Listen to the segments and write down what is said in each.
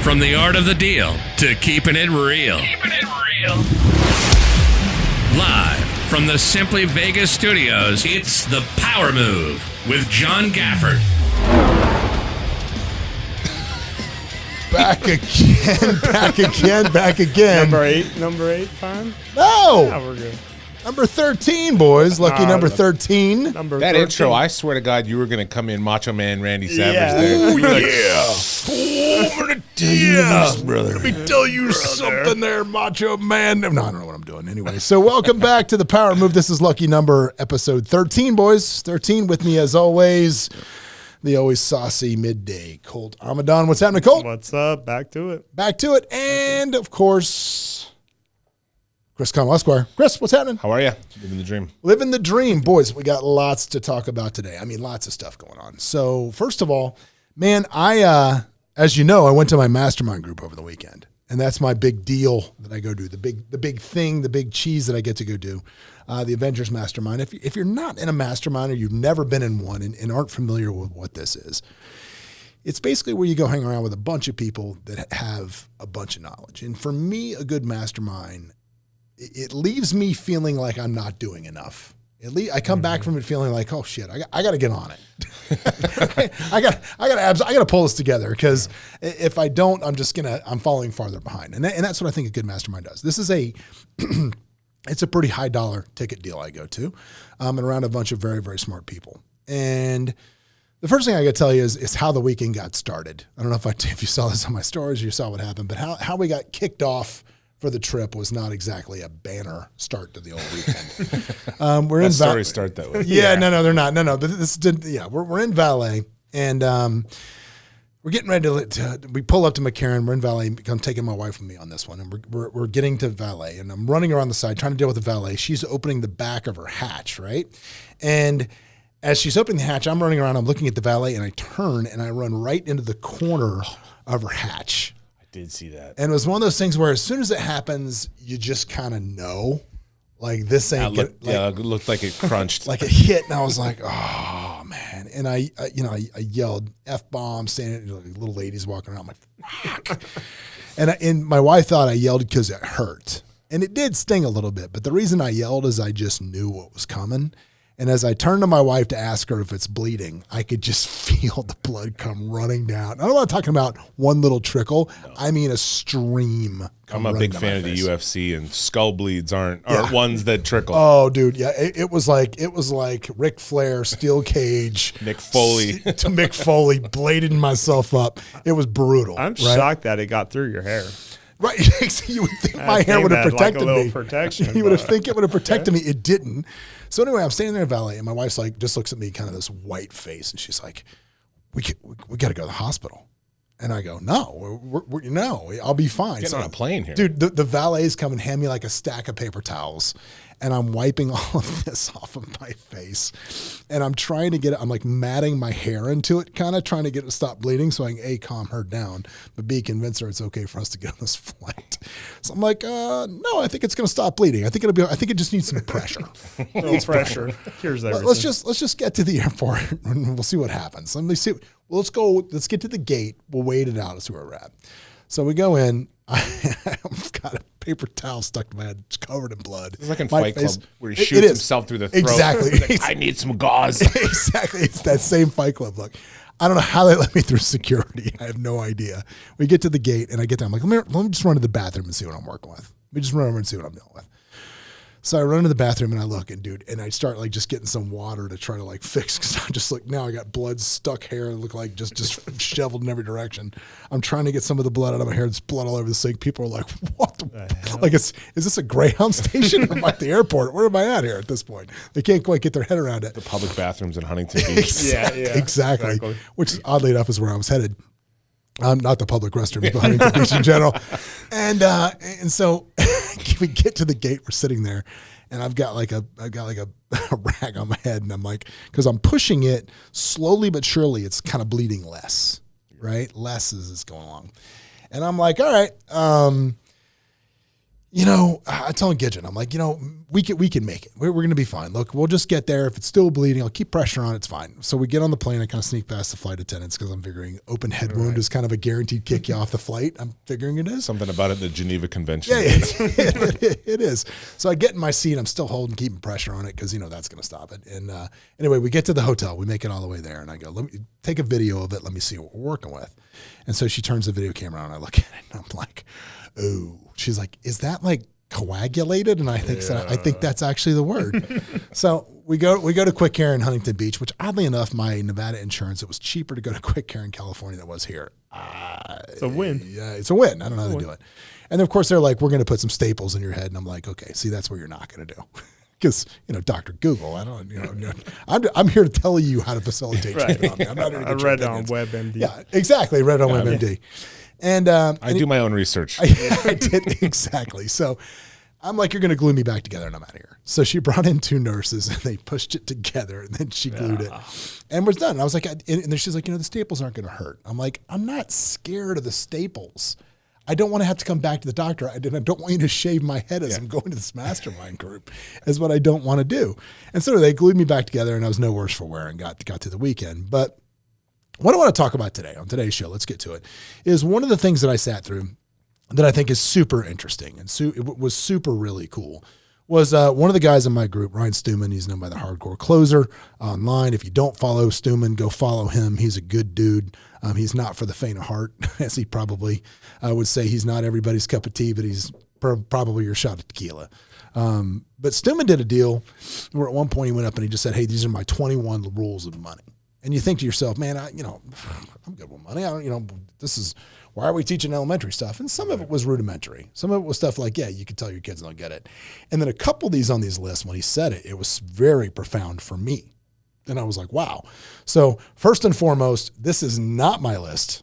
From the art of the deal to keeping it real. Live from the Simply Vegas studios, it's The Power Move with John Gafford. Back again. Number eight, fine? No! Yeah, we're good. Number 13, boys. Lucky number 13. Number That 13. intro, I swear to God, you were going to come in Macho Man Randy Savage Yeah. there. Ooh, You were like, I'm going to tell you this, brother. Let me tell you something there, Macho Man. No, I don't know what I'm doing anyway. So welcome back to The Power Move. This is lucky number episode 13, boys. 13 with me as always. The always saucy midday Colt Amidan. What's happening, Colt? What's up? Back to it. Back to it. And, of course, Chris Connell, Esquire. Chris, what's happening? how are you? Living the dream. Living the dream. Boys, we got lots to talk about today. I mean, lots of stuff going on. So, first of all, man, as you know, I went to my mastermind group over the weekend. And that's my big deal that I go do, the big thing, the big cheese that I get to go do, the Avengers Mastermind. If you're not in a mastermind or you've never been in one and aren't familiar with what this is, it's basically where you go hang around with a bunch of people that have a bunch of knowledge. And for me, a good mastermind, it leaves me feeling like I'm not doing enough. I come back from it feeling like, oh shit, I got to get on it. I got to pull this together, because if I don't, I'm falling farther behind. And that's what I think a good mastermind does. This is it's a pretty high dollar ticket deal I go to, and around a bunch of very, very smart people. And the first thing I got to tell you is how the weekend got started. I don't know if you saw this on my stories or you saw what happened, but how we got kicked off for the trip was not exactly a banner start to the old weekend. We're in Stories start that way. Yeah, no, they're not. No, but this did. Yeah, we're in Valet, and we're getting ready to. We pull up to McCarran. We're in Valet. I'm taking my wife with me on this one, and we're getting to Valet, and I'm running around the side trying to deal with the valet. She's opening the back of her hatch, right, and as she's opening the hatch, I'm running around. I'm looking at the valet, and I turn and I run right into the corner of her hatch. Did see that. And it was one of those things where as soon as it happens, you just kind of know, like this ain't It looked like it crunched. like it hit, and I was like, oh man. And I yelled F-bomb, standing, little ladies walking around, I'm like, fuck. and my wife thought I yelled because it hurt. And it did sting a little bit, but the reason I yelled is I just knew what was coming. And as I turned to my wife to ask her if it's bleeding, I could just feel the blood come running down. I'm not talking about one little trickle. No. I mean a stream. I'm a big fan of the UFC, and skull bleeds aren't ones that trickle. Oh, dude, yeah, it was like Ric Flair, steel cage, Mick Foley to Mick Foley, blading myself up. It was brutal. I'm shocked that it got through your hair. Right, you would think my hair would have protected me. Protection, you would think it would have protected me. It didn't. So anyway, I'm standing there in Valet, and my wife's like, just looks at me, kind of this white face, and she's like, "We got to go to the hospital." And I go, "No, no, I'll be fine." Getting on a plane here, dude. The valets come and hand me like a stack of paper towels, and I'm wiping all of this off of my face, and I'm trying to get it. I'm like matting my hair into it, kind of trying to get it to stop bleeding, so I can A, calm her down, but B, convince her it's okay for us to get on this flight. So I'm like, no, I think it's going to stop bleeding. I think it just needs some pressure. No pressure. Here's everything. Let's just get to the airport and we'll see what happens. Let me see. Well, let's get to the gate. We'll wait it out and see where we're at. So we go in. I've got a paper towel stuck to my head. It's covered in blood. It's like in Fight Club where he shoots himself through the throat. Exactly. Like, I need some gauze. Exactly. It's that same Fight Club look. I don't know how they let me through security. I have no idea. We get to the gate, and I get there. I'm like, let me just run to the bathroom and see what I'm working with. Let me just run over and see what I'm dealing with. So I run into the bathroom, and I look, and I start like just getting some water to try to like fix, because I'm just like, now I got blood stuck hair and look like just shoveled in every direction. I'm trying to get some of the blood out of my hair. There's blood all over the sink. People are like, what the hell? Like, is this a Greyhound station or am I at the airport? Where am I at here at this point? They can't quite get their head around it. The public bathrooms in Huntington Beach. Exactly. Which oddly enough is where I was headed. Not the public restrooms, but Huntington Beach in general. And so we get to the gate, we're sitting there, and I've got like a rag on my head, and I'm like, because I'm pushing it slowly but surely, it's kind of bleeding less, right? Less as it's going along. And I'm like, all right, I tell Gidget, I'm like, we can make it. We're going to be fine. Look, we'll just get there. If it's still bleeding, I'll keep pressure on. It's fine. So we get on the plane. I kind of sneak past the flight attendants because I'm figuring open head wound is kind of a guaranteed kick you off the flight. I'm figuring it is. Something about it in the Geneva Convention. Yeah, it is. So I get in my seat. I'm still keeping pressure on it because, that's going to stop it. And anyway, we get to the hotel. We make it all the way there. And I go, let me take a video of it. Let me see what we're working with. And so she turns the video camera on. And I look at it and I'm like, oh. She's like, is that like coagulated? And I think so. I think that's actually the word. So we go to Quick Care in Huntington Beach, which oddly enough, my Nevada insurance, it was cheaper to go to Quick Care in California than it was here. It's a win. Yeah, it's a win. I don't know how to do it. And of course they're like, we're going to put some staples in your head. And I'm like, okay, see, that's what you're not going to do. Because, Dr. Google, I'm here to tell you how to facilitate treatment. I'm not here to I read it on WebMD. Yeah, exactly. Read it on WebMD. And I do my own research. I did exactly. So I'm like, you're going to glue me back together and I'm out of here. So she brought in 2 nurses and they pushed it together and then she glued it and was done. And I was like, and then she's like, the staples aren't going to hurt. I'm like, I'm not scared of the staples. I don't want to have to come back to the doctor. I don't want you to shave my head as I'm going to this mastermind group is what I don't want to do. And so they glued me back together and I was no worse for wear and got to the weekend. But what I want to talk about today on today's show, let's get to it, is one of the things that I sat through that I think is super interesting and it was super really cool was one of the guys in my group, Ryan Stewman. He's known by the Hardcore Closer online. If you don't follow Stewman, go follow him. He's a good dude. He's not for the faint of heart, as he probably would say. He's not everybody's cup of tea, but he's probably your shot of tequila. But Stewman did a deal where at one point he went up and he just said, hey, these are my 21 rules of money. And you think to yourself, man, I'm good with money. Why are we teaching elementary stuff? And some of it was rudimentary. Some of it was stuff like, yeah, you could tell your kids don't get it. And then a couple of these on these lists, when he said it, it was very profound for me. And I was like, wow. So first and foremost, this is not my list.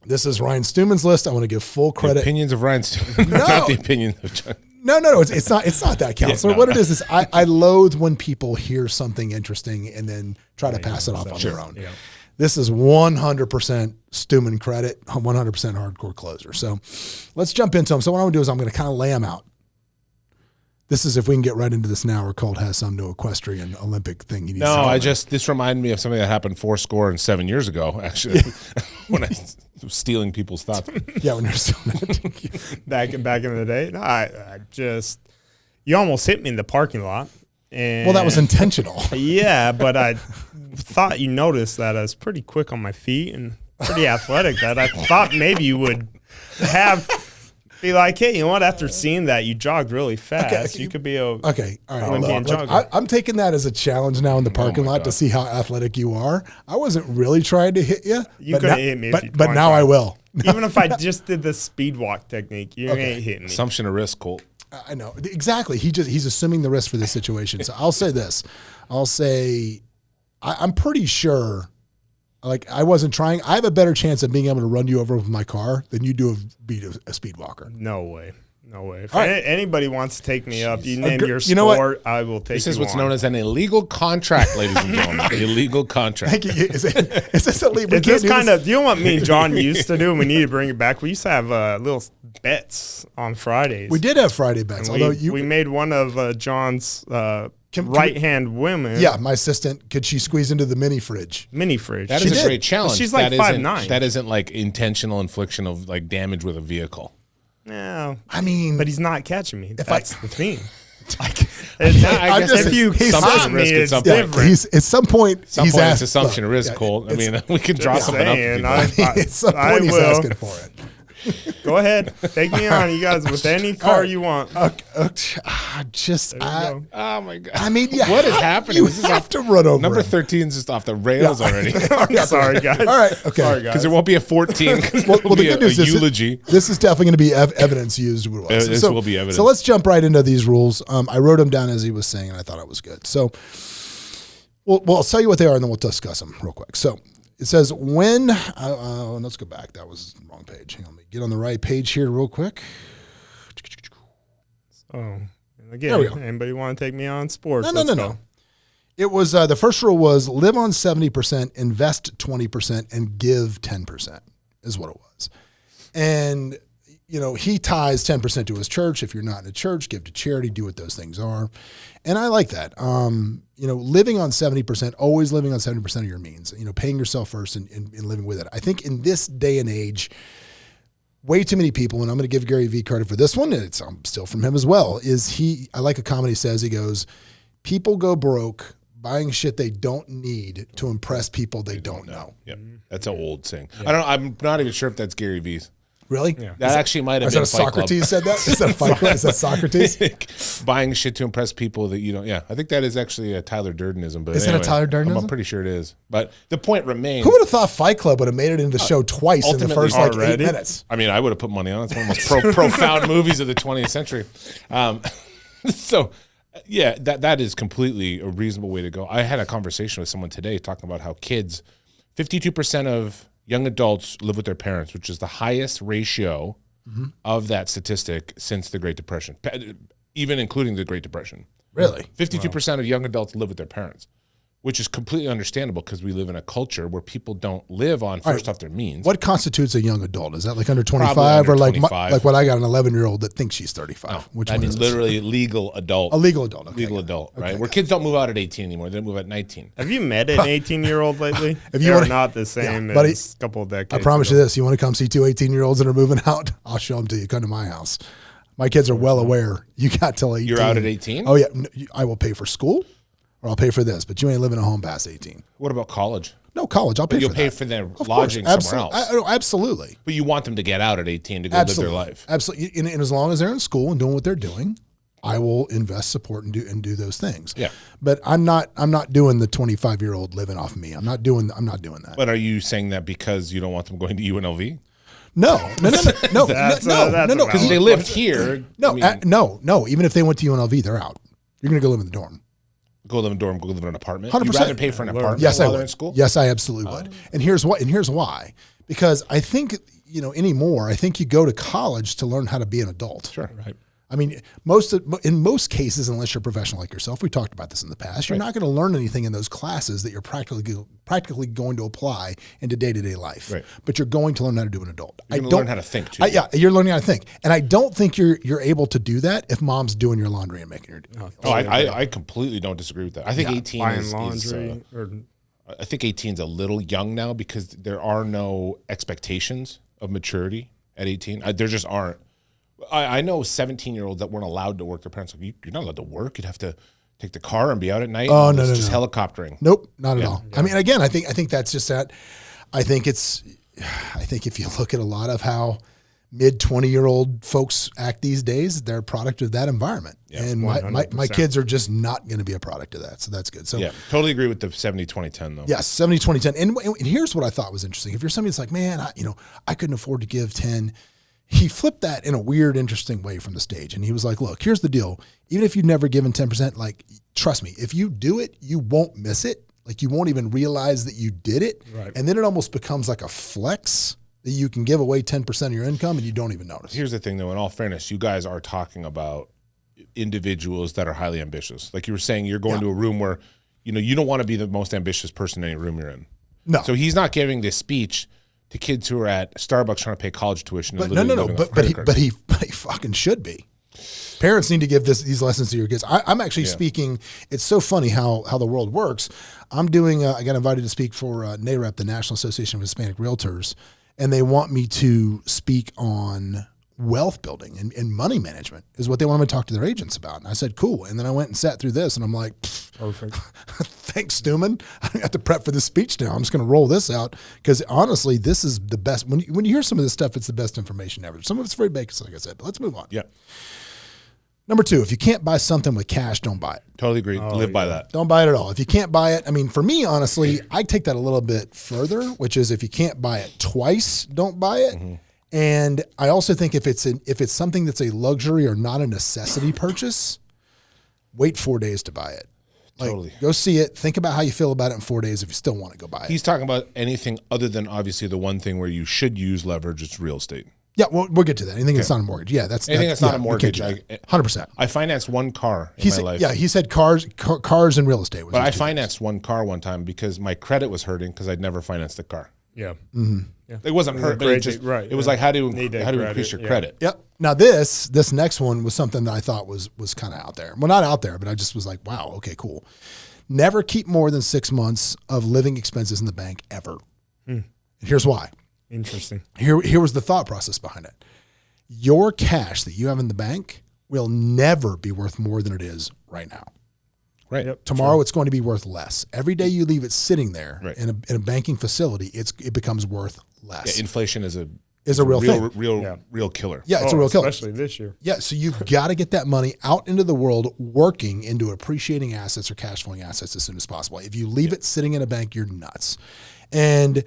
This is Ryan Stewman's list. I want to give full credit. The opinions of Ryan Stewman, not the opinions of John. No. It's not that, counselor. What it is I loathe when people hear something interesting and then try to pass it off on their own. Yeah. This is 100% Stewman credit, 100% Hardcore Closer. So let's jump into them. So what I'm going to do is I'm going to kind of lay them out. This is if we can get right into this now, or Colt has some new equestrian Olympic thing he needs to cover. This reminded me of something that happened 7 years ago, actually, when I was stealing people's thoughts. Yeah, when you're stealing back in the day. No, you almost hit me in the parking lot. And well, that was intentional. Yeah, but I thought you noticed that I was pretty quick on my feet and pretty athletic, that I thought maybe you would be like, hey, you know what? After seeing that, you jogged really fast. Okay, you could be all right. I'm taking that as a challenge now in the parking lot to see how athletic you are. I wasn't really trying to hit you. You could hit me, but now I will. Even if I just did the speed walk technique, you ain't hitting me. Assumption of risk, Colt. I know exactly. He's assuming the risk for this situation. So I'll say this. I'm pretty sure. Like, I wasn't trying. I have a better chance of being able to run you over with my car than you do of being a speed walker. No way. If anybody wants to take me up, you name your sport, I will take you. This is what's known as an illegal contract, ladies and gentlemen. Illegal contract. Thank you. Is this illegal? Is this kind of, you know what me and John used to do? We need to bring it back. We used to have little bets on Fridays. We did have Friday bets. We made one of John's right-hand women. Yeah, my assistant, could she squeeze into the mini fridge? That is a great challenge. She's like 5'9". That isn't like intentional infliction of like damage with a vehicle. No. I mean, but he's not catching me. That's the thing. I guess if you stop me, it's different. At some point, he's assumption of risk, Colt. I mean, we can draw something up. At some point, he's asking for it. Go ahead. Take me on, you guys, with any car you want. Oh, my God. I mean, what is happening? You have to run over Number 13 is just off the rails already. Sorry, guys. All right. Okay. Sorry, guys. Because there won't be a 14. Well, the good news is eulogy. This is definitely going to be evidence used. This will be evidence. So let's jump right into these rules. I wrote them down as he was saying, and I thought it was good. So I'll tell you what they are, and then we'll discuss them real quick. So it says when, let's go back. That was the wrong page. Hang on, let me get on the right page here real quick. Oh, again, anybody want to take me on sports? No. It was, the first rule was live on 70%, invest 20%, and give 10% is what it was. And he ties 10% to his church. If you're not in a church, give to charity, do what those things are. And I like that. Living on 70%, always living on 70% of your means, paying yourself first and living with it. I think in this day and age, way too many people, and I'm going to give Gary Vee credit for this one, and it's still from him as well, I like a comment he says, he goes, people go broke buying shit they don't need to impress people they don't know. Yep. That's an old saying. Yeah. I'm not even sure if that's Gary Vee's. Really? Yeah. That actually might have been Socrates said that? Is that Fight Club? Is that Socrates? Buying shit to impress people that you don't. Yeah, I think that is actually a Tyler Durdenism. But is that a Tyler Durdenism? I'm pretty sure it is. But the point remains. Who would have thought Fight Club would have made it into the show twice in the first 8 minutes? I mean, I would have put money on it. It's one of the most profound movies of the 20th century. So, yeah, that is completely a reasonable way to go. I had a conversation with someone today talking about how 52% of young adults live with their parents, which is the highest ratio of that statistic since the Great Depression, even including the Great Depression. Really? 52% of young adults live with their parents, which is completely understandable because we live in a culture where people don't live on first off their means. What constitutes a young adult? Is that like under 25 under or like 25. Like what I got an 11-year-old that thinks she's 35? No, Which I one mean is this? literally legal adult. A legal adult. Okay, legal adult, right? Okay, Where kids don't move out at 18 anymore. They move at 19. Have you met an 18-year-old lately? If you They're wanna- not the same buddy, as a couple of decades I promise ago. you this. You want to come see two 18-year-olds that are moving out? I'll show them to you. Come to my house. My kids are well aware. You got till 18. You're out at 18? Oh, yeah. I will pay for school or I'll pay for this, but you ain't living at home past 18. What about college? No, college. I'll pay for that. You'll pay for their Of lodging course. somewhere else. Absolutely. But you want them to get out at 18 to go Absolutely. live their life. Absolutely. And as long as they're in school and doing what they're doing, I will invest, support, and do those things. Yeah. But I'm not doing the 25-year-old living off me. I'm not doing that. But are you saying that because you don't want them going to UNLV? No. No. That's Because They lived here. No, I mean, no. Even if they went to UNLV, they're out. You're going to go live in the dorm. go live in a dorm, go live in an apartment. 100%. You'd rather pay for an apartment Yes, I while they're would. in school? Yes, I absolutely would. And here's why. Because I think, anymore, I think you go to college to learn how to be an adult. Sure. Right. I mean, in most cases, unless you're a professional like yourself, we talked about this in the past, you're not going to learn anything in those classes that you're practically going to apply into day-to-day life. Right. But you're going to learn how to do an adult. You're going to learn how to think too. You're learning how to think. And I don't think you're able to do that if mom's doing your laundry and making your I completely don't disagree with that. I think 18 is laundry I think 18 is a little young now because there are no expectations of maturity at 18. There just aren't. I know 17-year-olds that weren't allowed to work. Their parents like, you're not allowed to work. You'd have to take the car and be out at night. Oh, no, just helicoptering. Nope, not at all. Yeah. I mean, again, I think that's just that. I think if you look at a lot of how mid-20-year-old folks act these days, they're a product of that environment. Yeah, and my kids are just not going to be a product of that. So that's good. So yeah, totally agree with the 70-20-10 though. Yes, 70-20-10. And here's what I thought was interesting. If you're somebody that's like, man, I couldn't afford to give 10. He flipped that in a weird, interesting way from the stage. And he was like, look, here's the deal. Even if you've never given 10%, like, trust me, if you do it, you won't miss it. Like, you won't even realize that you did it. Right. And then it almost becomes like a flex that you can give away 10% of your income and you don't even notice. Here's the thing, though. In all fairness, you guys are talking about individuals that are highly ambitious. Like you were saying, you're going to a room where, you don't want to be the most ambitious person in any room you're in. No. So he's not giving this speech to kids who are at Starbucks trying to pay college tuition. But but he fucking should be. Parents need to give these lessons to your kids. I'm actually speaking. It's so funny how the world works. I'm doing. I got invited to speak for NAREP, the National Association of Hispanic Realtors, and they want me to speak on wealth building and money management is what they want me to talk to their agents about. And I said, cool. And then I went and sat through this, and I'm like, perfect. Thanks, Stewman. I don't have to prep for this speech now. I'm just going to roll this out because honestly, this is the best. When you hear some of this stuff, it's the best information ever. Some of it's very basic, like I said, but let's move on. Yeah. Number 2, if you can't buy something with cash, don't buy it. Totally agree. Live by that. Don't buy it at all. If you can't buy it, I mean, for me, honestly, I take that a little bit further, which is if you can't buy it twice, don't buy it. Mm-hmm. And I also think if it's something that's a luxury or not a necessity purchase, wait 4 days to buy it. Totally. Go see it. Think about how you feel about it in 4 days if you still want to go buy it. He's talking about anything other than obviously the one thing where you should use leverage, it's real estate. Yeah, we'll get to that. Anything that's not a mortgage. Yeah, anything that's not a mortgage. 100%. I financed one car in my life. Yeah, he said cars and real estate. But I financed one car one time because my credit was hurting because I'd never financed a car. Yeah. Mm-hmm. It wasn't hurt, but it was like how to increase your credit. Yep. Now this next one was something that I thought was kind of out there. Well, not out there, but I just was like, wow, okay, cool. Never keep more than 6 months of living expenses in the bank ever. And here's why. Interesting. Here was the thought process behind it. Your cash that you have in the bank will never be worth more than it is right now. Right. Yep, tomorrow it's going to be worth less. Every day you leave it sitting there in a banking facility, it becomes worth less. Yeah, inflation is a real thing. Real killer. Yeah, it's a real killer. Especially this year. Yeah, so you've got to get that money out into the world, working into appreciating assets or cash flowing assets as soon as possible. If you leave it sitting in a bank, you're nuts. And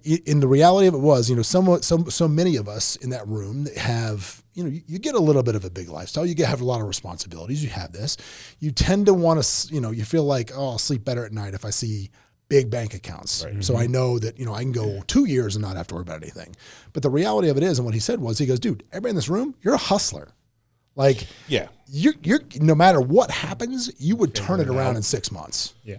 in the reality of it was, so many of us in that room that have, you get a little bit of a big lifestyle. You have a lot of responsibilities. You have this. You tend to want to, you feel like, oh, I'll sleep better at night if I see big bank accounts. Right. So I know that, I can go 2 years and not have to worry about anything. But the reality of it is, and what he said was, he goes, dude, everybody in this room, you're a hustler. Like, you're no matter what happens, you would turn it around in 6 months. Yeah.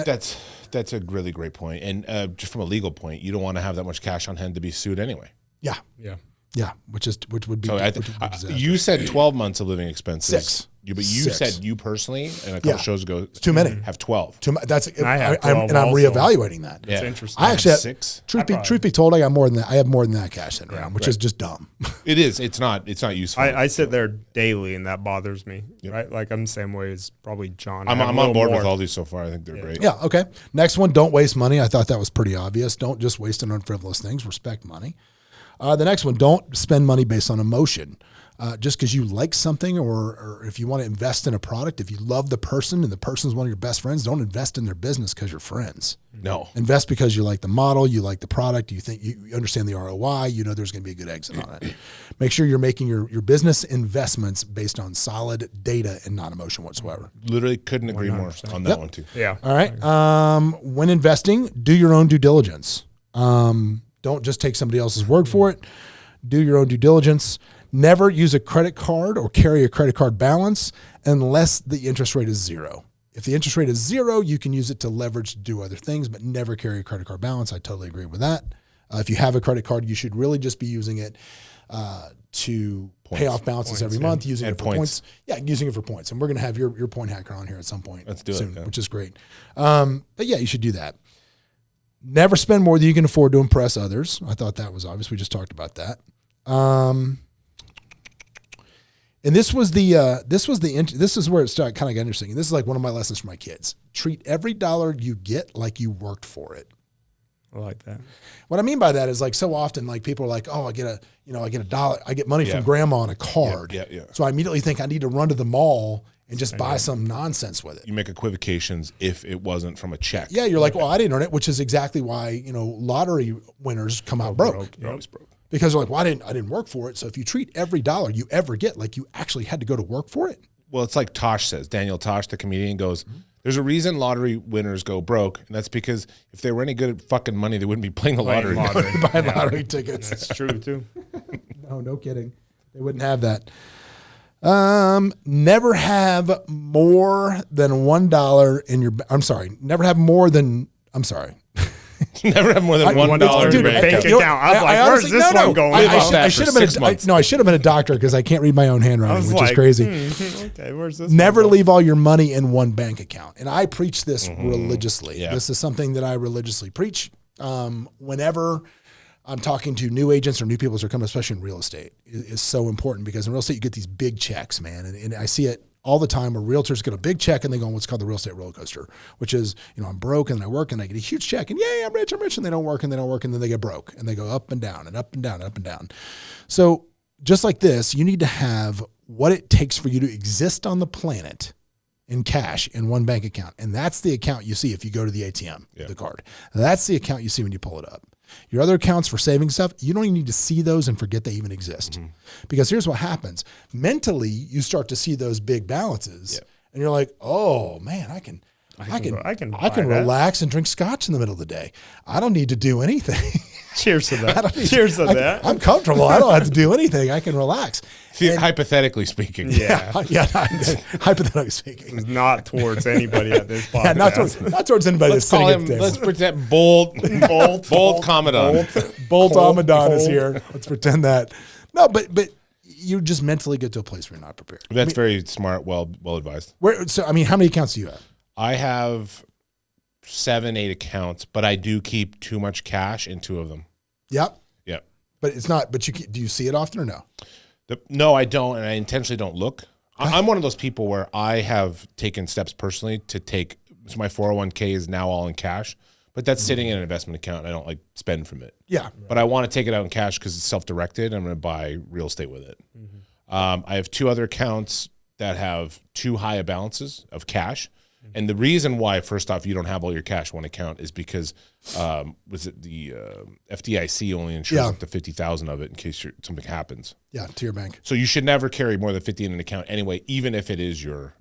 That's a really great point. And just from a legal point, you don't want to have that much cash on hand to be sued anyway. Yeah. Yeah. Yeah. Which would be. So you said 12 months of living expenses. 6. But you said you personally, and a couple shows ago, it's too many. Have 12. That's I have 12 and I'm also. reevaluating that. That's interesting. I actually have 6. Truth be told, I got more than that. I have more than that cash sitting around, which is just dumb. It is. It's not useful. I sit there daily, and that bothers me. Right? Like I'm the same way as probably John. I'm on board with all these so far. I think they're great. Yeah. Okay. Next one. Don't waste money. I thought that was pretty obvious. Don't just waste it on frivolous things. Respect money. The next one. Don't spend money based on emotion. Just because you like something, or if you want to invest in a product, if you love the person and the person is one of your best friends, don't invest in their business because you're friends. No. Invest because you like the model, you like the product, you think you understand the ROI, there's going to be a good exit on it. Make sure you're making your business investments based on solid data and not emotion whatsoever. Literally couldn't agree more on that one too. Yeah. All right. When investing, do your own due diligence. Don't just take somebody else's word for it. Do your own due diligence. Never use a credit card or carry a credit card balance unless the interest rate is 0. If the interest rate is 0, you can use it to leverage to do other things, but never carry a credit card balance. I totally agree with that. If you have a credit card, you should really just be using it to pay off balances every month, using it for points. Yeah, using it for points. And we're going to have your point hacker on here at some point soon, which is great. But yeah, you should do that. Never spend more than you can afford to impress others. I thought that was obvious. We just talked about that. And this is where it started kind of interesting. And this is like one of my lessons for my kids. Treat every dollar you get like you worked for it. I like that. What I mean by that is, like, so often, like, people are like, oh, I get $1. I get money from grandma on a card. Yeah. So I immediately think I need to run to the mall and just buy some nonsense with it. You make equivocations if it wasn't from a check. Yeah. You're like, well, I didn't earn it, which is exactly why, lottery winners come out broke. You're always broke. Because they're like, well, I didn't work for it. So if you treat every dollar you ever get like you actually had to go to work for it. Well, it's like Tosh says. Daniel Tosh, the comedian, goes, there's a reason lottery winners go broke, and that's because if they were any good at fucking money, they wouldn't be playing the lottery. Buying lottery tickets. That's true, too. No kidding. They wouldn't have that. Never have more than $1 in your, never have more than, Never have more than $1 in your bank account. I was like, where's this one going? I should have been a doctor because I can't read my own handwriting, which is crazy. Okay, where's this? Never leave all your money in one bank account. And I preach this religiously. Yeah. This is something that I religiously preach. Whenever I'm talking to new agents or new people that are coming, especially in real estate, is so important, because in real estate you get these big checks, man. And I see it all the time where realtors get a big check and they go on what's called the real estate roller coaster, which is, I'm broke and I work and I get a huge check and yay, I'm rich, and they don't work and they don't work, and then they get broke and they go up and down and up and down and up and down. So just like this, you need to have what it takes for you to exist on the planet in cash in one bank account. And that's the account you see if you go to the ATM, the card. That's the account you see when you pull it up. Your other accounts for saving stuff, you don't even need to see those and forget they even exist. Because here's what happens. Mentally, you start to see those big balances and you're like, oh man, I can relax and drink scotch in the middle of the day. I don't need to do anything. Cheers to that. Cheers to that. I'm comfortable. I don't have to do anything. I can relax. Hypothetically speaking. Yeah. Hypothetically speaking. Not towards anybody at this podcast. Not towards anybody Let's that's sitting call at the him, table. let's pretend Bolt Commandant. Bolt Amidan is here. Let's pretend that. No, but you just mentally get to a place where you're not prepared. That's very smart, well advised. So, I mean, how many accounts do you have? I have 7, 8 accounts, but I do keep too much cash in 2 of them. Yep. Yep. But it's not, but do you see it often or no? No, I don't, and I intentionally don't look. I'm one of those people where I have taken steps personally to take, so my 401k is now all in cash, but that's sitting in an investment account, and I don't like spend from it. Yeah. But I want to take it out in cash because it's self-directed. I'm going to buy real estate with it. I have 2 other accounts that have too high a balances of cash. And the reason why, first off, you don't have all your cash in one account is because was it the FDIC only insures up to 50,000 of it in case something happens. Yeah, to your bank. So you should never carry more than 50 in an account anyway, even if it is your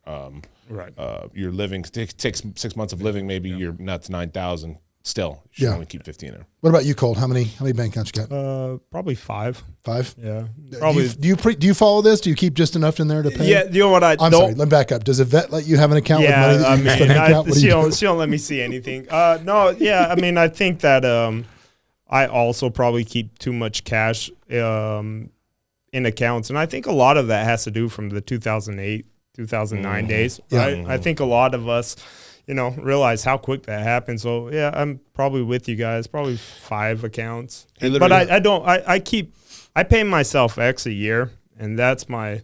your living. Takes 6 months of living, maybe you're nuts 9,000. Still, you should only keep 50 in there. What about you, Colt? How many bank accounts you got? Probably 5. 5? Yeah. Probably. Do you follow this? Do you keep just enough in there to pay? Yeah. You know what I'm sorry. Let me back up. Does a vet let you have an account with money that you can spend out? She don't let me see anything. No. Yeah. I mean, I think that I also probably keep too much cash in accounts, and I think a lot of that has to do from the 2008, 2009 days. Right. I think a lot of us, realize how quick that happened. So yeah, I'm probably with you guys, probably 5 accounts, but I pay myself X a year, and that's my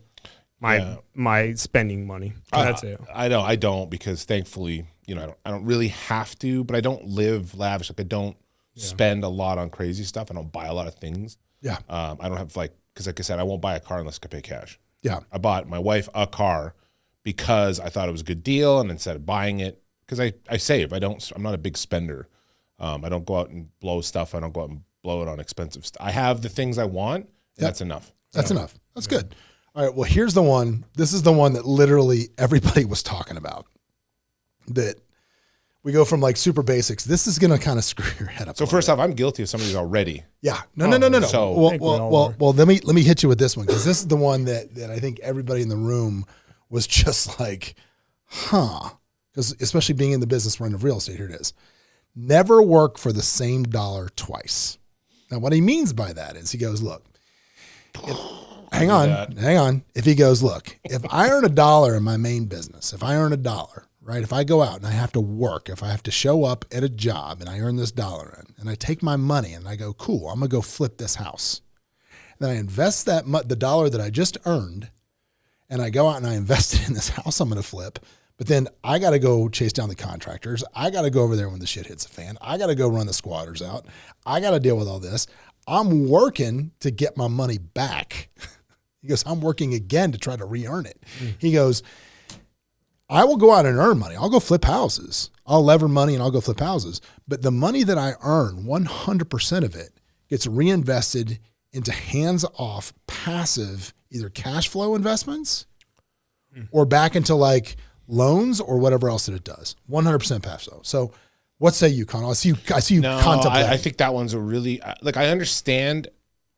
spending money. That's it. I don't because thankfully, I don't really have to, but I don't live lavish. Like I don't spend a lot on crazy stuff. I don't buy a lot of things. Yeah. I don't have because like I said, I won't buy a car unless I pay cash. Yeah. I bought my wife a car because I thought it was a good deal, and instead of buying it, because I save. I'm not a big spender. I don't go out and blow stuff. I don't go out and blow it on expensive stuff. I have the things I want, and that's enough. That's enough. That's good. All right, well, here's the one. This is the one that literally everybody was talking about. That we go from like super basics. This is going to kind of screw your head up. So first off, I'm guilty of some of these already. Yeah. No. So well, let me hit you with this one, because this is the one that I think everybody in the room was just like, huh. Because especially being in the business run of real estate, here it is. Never work for the same dollar twice. Now, what he means by that is he goes, look, hang on. If he goes, look, if I earn $1 in my main business, if I earn $1, right? If I go out and I have to work, if I have to show up at a job and I earn this $1 in, and I take my money and I go, cool, I'm going to go flip this house. And then I invest the $1 that I just earned, and I go out and I invest it in this house I'm going to flip. But then I got to go chase down the contractors. I got to go over there when the shit hits the fan. I got to go run the squatters out. I got to deal with all this. I'm working to get my money back. He goes, I'm working again to try to re-earn it. He goes, I will go out and earn money. I'll go flip houses. I'll lever money and I'll go flip houses. But the money that I earn, 100% of it gets reinvested into hands-off, passive, either cash flow investments or back into like loans or whatever else that it does. 100% passive. So what say you, Connell? I see you contemplating. I think that one's a really, I understand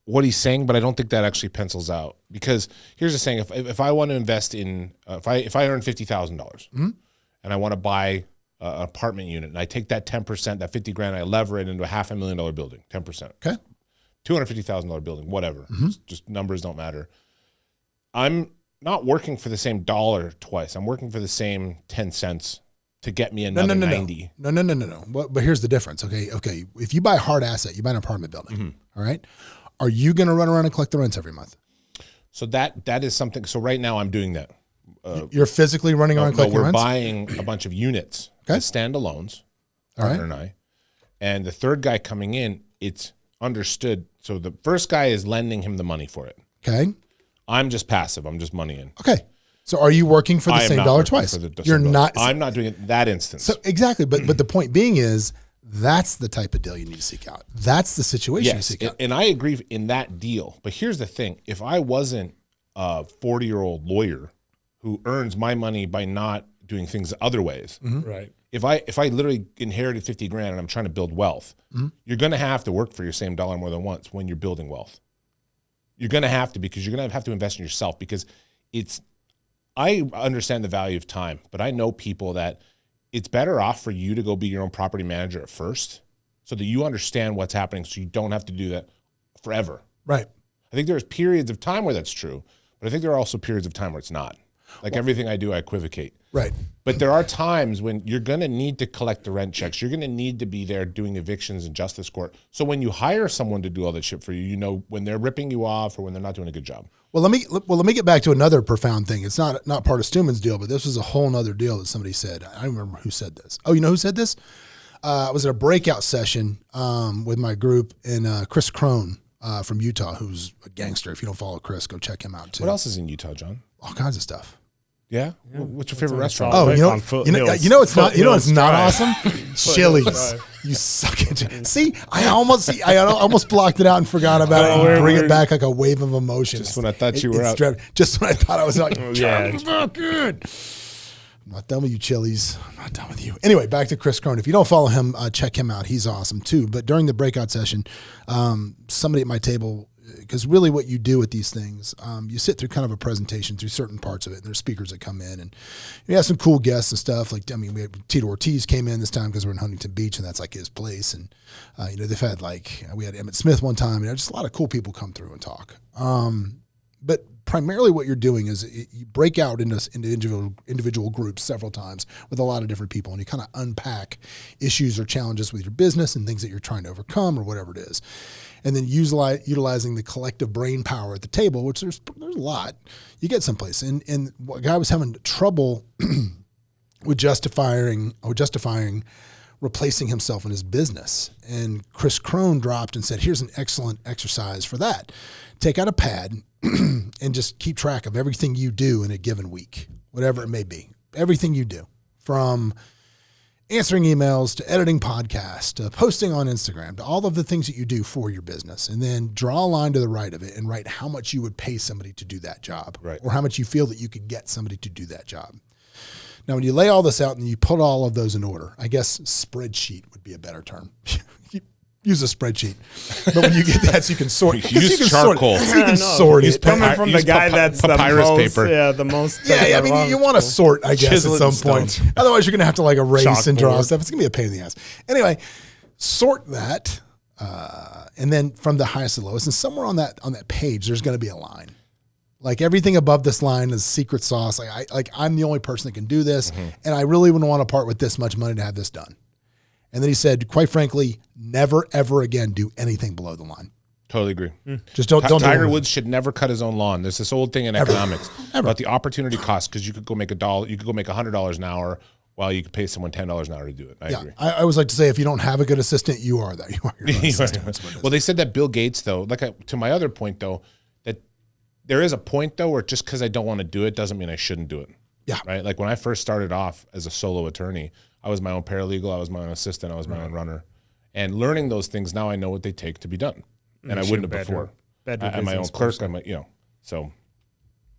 what he's saying, but I don't think that actually pencils out, because here's the saying. If I want to invest in, if I earn $50,000 and I want to buy an apartment unit, and I take that 10%, that 50 grand, I lever it into a $500,000 building, 10%. Okay. $250,000 building, whatever. Just numbers don't matter. I'm not working for the same dollar twice. I'm working for the same 10 cents to get me another 90. No. But here's the difference. Okay. If you buy a hard asset, you buy an apartment building. All right. Are you going to run around and collect the rents every month? So that is something. So right now I'm doing that. You're physically running around collecting rents? We're buying a bunch of units as standalones, partner and I. And the third guy coming in, it's understood. So the first guy is lending him the money for it. Okay. I'm just passive. I'm just money in. Okay. So are you working for the same dollar twice? You're not. I'm not doing it in that instance. So exactly. But the point being is that's the type of deal you need to seek out. That's the situation you seek out. And I agree in that deal. But here's the thing. If I wasn't a 40-year-old lawyer who earns my money by not doing things other ways, right? if I literally inherited 50 grand and I'm trying to build wealth, you're going to have to work for your same dollar more than once when you're building wealth. You're going to have to, because you're going to have to invest in yourself, because I understand the value of time, but I know people that it's better off for you to go be your own property manager at first so that you understand what's happening so you don't have to do that forever. Right. I think there's periods of time where that's true, but I think there are also periods of time where it's not. Like everything I do, I equivocate. Right. But there are times when you're going to need to collect the rent checks. You're going to need to be there doing evictions in justice court. So when you hire someone to do all that shit for you, you know when they're ripping you off or when they're not doing a good job. Well, let me get back to another profound thing. It's not part of Stewman's deal, but this was a whole nother deal that somebody said. I don't remember who said this. Oh, you know who said this? I was at a breakout session with my group, and Chris Crone from Utah, who's a gangster. If you don't follow Chris, go check him out too. What else is in Utah, John? All kinds of stuff. Yeah? What's your favorite restaurant? Oh, you know it's not awesome. Chili's. You suck at. See, I almost blocked it out and forgot about it. And bring it back like a wave of emotion. Just when I thought you were out. Just when I thought I was like, yeah, not good. I'm not done with you, Chili's. I'm not done with you. Anyway, back to Chris Crone. If you don't follow him, check him out. He's awesome too. But during the breakout session, somebody at my table, because really what you do with these things, you sit through kind of a presentation through certain parts of it. And there's speakers that come in, and you have some cool guests and stuff. Like, I mean, we had Tito Ortiz came in this time because we're in Huntington Beach, and that's like his place. And, they've had we had Emmett Smith one time, just a lot of cool people come through and talk. But primarily what you're doing is you break out into individual groups several times with a lot of different people, and you kind of unpack issues or challenges with your business and things that you're trying to overcome or whatever it is. And then utilizing the collective brain power at the table, which there's a lot, you get someplace. And a guy was having trouble with justifying replacing himself in his business. And Chris Crone dropped and said, here's an excellent exercise for that. Take out a pad and just keep track of everything you do in a given week, whatever it may be. Everything you do, from answering emails to editing podcasts to posting on Instagram to all of the things that you do for your business, and then draw a line to the right of it and write how much you would pay somebody to do that job, right, or how much you feel that you could get somebody to do that job. Now, when you lay all this out and you put all of those in order, I guess spreadsheet would be a better term. Use a spreadsheet, but when you get that, so you can sort. Use charcoal. So you can sort He's it. coming from the guy that's papyrus the most, paper. Yeah, the most. Yeah, I mean, you want to sort, I guess, Chisel at it some in point. stone. Otherwise, you're going to have to erase and draw Chalkboard. stuff. It's going to be a pain in the ass. Anyway, sort that, and then from the highest to lowest, and somewhere on that page, there's going to be a line. Like everything above this line is secret sauce. I'm the only person that can do this, and I really wouldn't want to part with this much money to have this done. And then he said, quite frankly, never, ever again do anything below the line. Totally agree. Just don't. Tiger do Woods should never cut his own lawn. There's this old thing in economics about the opportunity cost, because you could go make $1. You could go make $100 an hour while you could pay someone $10 an hour to do it. I agree. I always like to say, if you don't have a good assistant, you are that. You are your own assistant. Well, they said that Bill Gates, though, to my other point, though, that there is a point, though, where just because I don't want to do it doesn't mean I shouldn't do it. Yeah. Right? Like when I first started off as a solo attorney, I was my own paralegal, I was my own assistant, I was my own runner. And learning those things, now I know what they take to be done. And I wouldn't have before. I'm my own clerk, so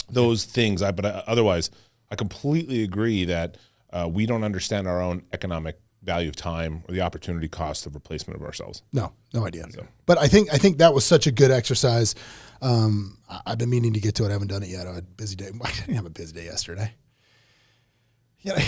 those things. But otherwise, I completely agree that we don't understand our own economic value of time or the opportunity cost of replacement of ourselves. No idea. So. But I think that was such a good exercise. I've been meaning to get to it. I haven't done it yet. I had a busy day. I didn't have a busy day yesterday. Yeah, I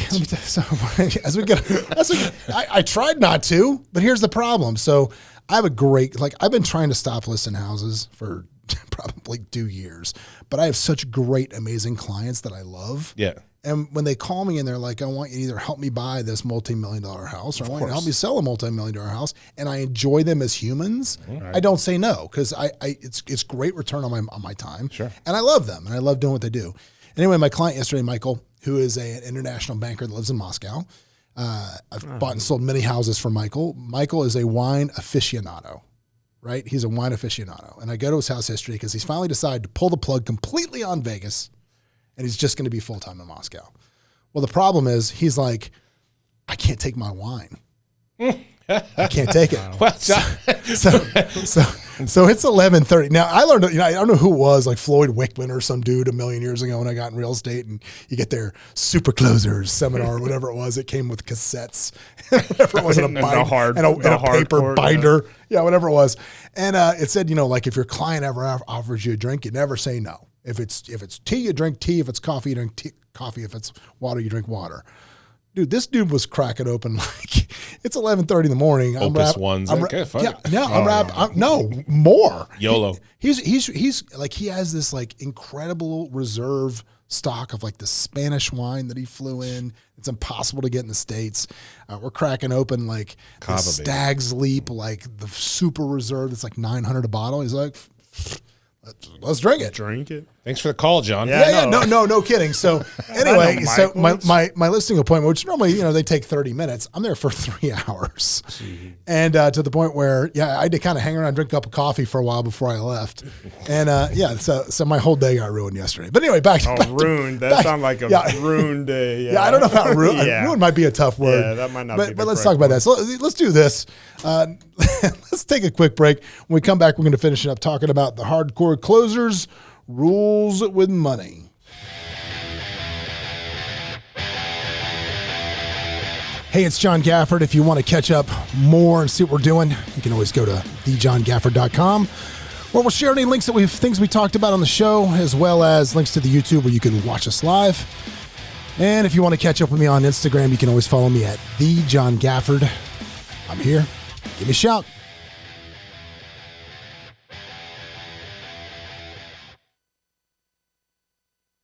tried not to, but here's the problem. So I have I've been trying to stop listing houses for probably 2 years, but I have such great, amazing clients that I love. Yeah. And when they call me and they're like, I want you to either help me buy this multi-million-dollar house, or I want you to help me sell a multi-million-dollar house, and I enjoy them as humans, I don't say no, because it's great return on my time. Sure. And I love them, and I love doing what they do. Anyway, my client yesterday, Michael, who is an international banker that lives in Moscow. I've bought and sold many houses for Michael. Michael is a wine aficionado, right? He's a wine aficionado. And I go to his house yesterday because he's finally decided to pull the plug completely on Vegas, and he's just going to be full-time in Moscow. Well, the problem is he's like, I can't take my wine. I can't take it. Well, So it's 11:30. Now I learned, I don't know who it was, like Floyd Wickman or some dude a million years ago when I got in real estate, and you get their super closers seminar, whatever it was. It came with cassettes, whatever it was, and a binder, and a paper binder, whatever it was. And it said, like if your client ever offers you a drink, you never say no. If it's tea, you drink tea. If it's coffee, you drink coffee. If it's water, you drink water. Dude, this dude was cracking open like it's 11:30 in the morning. Opus ones. No, more. YOLO. He's like, he has this like incredible reserve stock of like the Spanish wine that he flew in. It's impossible to get in the States. We're cracking open like the Stag's Leap, like the super reserve. It's like $900 a bottle. He's like, let's drink it. Drink it. Thanks for the call, John. No kidding. So anyway, so my listing appointment, which normally, they take 30 minutes, I'm there for 3 hours. Jeez. And to the point where, I had to kind of hang around, drink a cup of coffee for a while before I left. And so my whole day got ruined yesterday. But anyway, ruined. That sounds like a ruined day. Yeah, I don't know about ruined. Ruined might be a tough word. Yeah, that might not be. But let's talk about that. So let's do this. Let's take a quick break. When we come back, we're going to finish it up talking about the hardcore closers, rules with money. Hey, it's John Gafford. If you want to catch up more and see what we're doing, you can always go to thejohngafford.com, where we'll share any links things we talked about on the show, as well as links to the YouTube where you can watch us live. And if you want to catch up with me on Instagram, you can always follow me at thejohngafford. I'm here. Give me a shout.